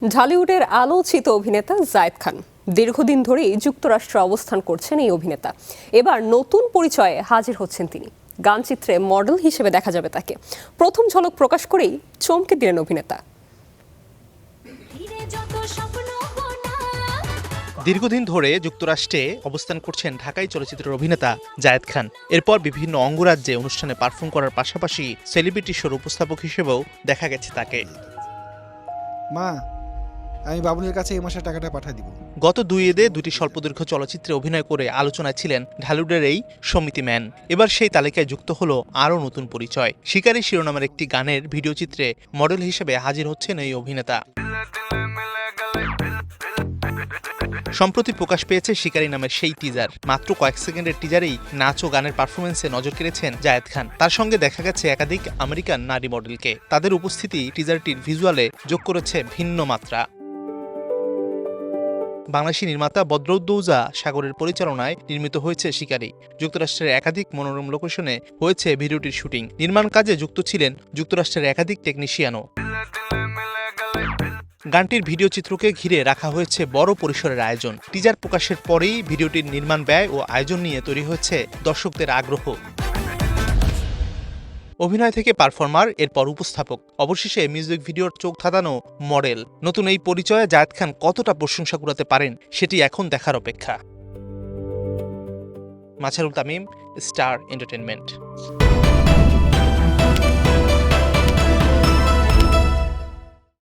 ঢালিউডের আলোচিত অভিনেতা জায়েদ খান দীর্ঘদিন ধরেই যুক্তরাষ্ট্রে অবস্থান করছেন এই অভিনেতা। এবার নতুন পরিচয়ে হাজির হচ্ছেন তিনি। গানচিত্রে মডেল হিসেবে দেখা যাবে তাকে। প্রথম ঝলক প্রকাশ করেই চমকে দিলেন অভিনেতা। দীর্ঘদিন ধরে যুক্তরাষ্ট্রে অবস্থান করছেন ঢাকাই চলচ্চিত্রের অভিনেতা জায়েদ খান। এরপর বিভিন্ন অঙ্গরাজ্যে অনুষ্ঠানে পারফর্ম করার পাশাপাশি সেলিব্রিটি শোর উপস্থাপক হিসেবেও দেখা গেছে তাকে। মা, আমি বাবুলের কাছে এই মাসে টাকাটা পাঠিয়ে দিব। গত 2 ঈদে দুটি স্বল্পদৈর্ঘ্য চলচ্চিত্রে অভিনয় করে আলোচনায় ছিলেন ঢালিউডের এই সমিতি ম্যান। এবার সেই তালিকায় যুক্ত হলো আরও নতুন পরিচয়। শিকারী শিরোনামের একটি গানের ভিডিও চিত্রে মডেল হিসেবে হাজির হচ্ছেন এই অভিনেতা। সম্প্রতি প্রকাশ পেয়েছে শিকারী নামের সেই টিজার। মাত্র কয়েক সেকেন্ডের টিজারেই নাচ ও গানের পারফরমেন্সে নজর কেড়েছেন জায়েদ খান। তার সঙ্গে দেখা গেছে একাধিক আমেরিকান নারী মডেলকে। তাদের উপস্থিতি টিজারটির ভিজুয়ালে যোগ করেছে ভিন্ন মাত্রা। বাংলাদেশি নির্মাতা বদরউদ্দৌজা সাগরের পরিচালনায় নির্মিত হয়েছে শিকারী। যুক্তরাষ্ট্রের একাধিক মনোরম লোকেশনে হয়েছে ভিডিওটির শুটিং। নির্মাণ কাজে যুক্ত ছিলেন যুক্তরাষ্ট্রের একাধিক টেকনিশিয়ানও। গানটির ভিডিও চিত্রকে ঘিরে রাখা হয়েছে বড় পরিসরের আয়োজন। টিজার প্রকাশের পরেই ভিডিওটির নির্মাণ ব্যয় ও আয়োজন নিয়ে তৈরি হয়েছে দর্শকদের আগ্রহ। অভিনয় থেকে পারফর্মার, এরপর উপস্থাপক, অবশেষে মিউজিক ভিডিওর চোখ ধাঁধানো মডেল। নতুন এই পরিচয়ে জায়েদ খান কতটা প্রশংসা কুড়াতে পারেন সেটি এখন দেখার অপেক্ষা। মাছারুল তামিম, স্টার এন্টারটেইনমেন্ট।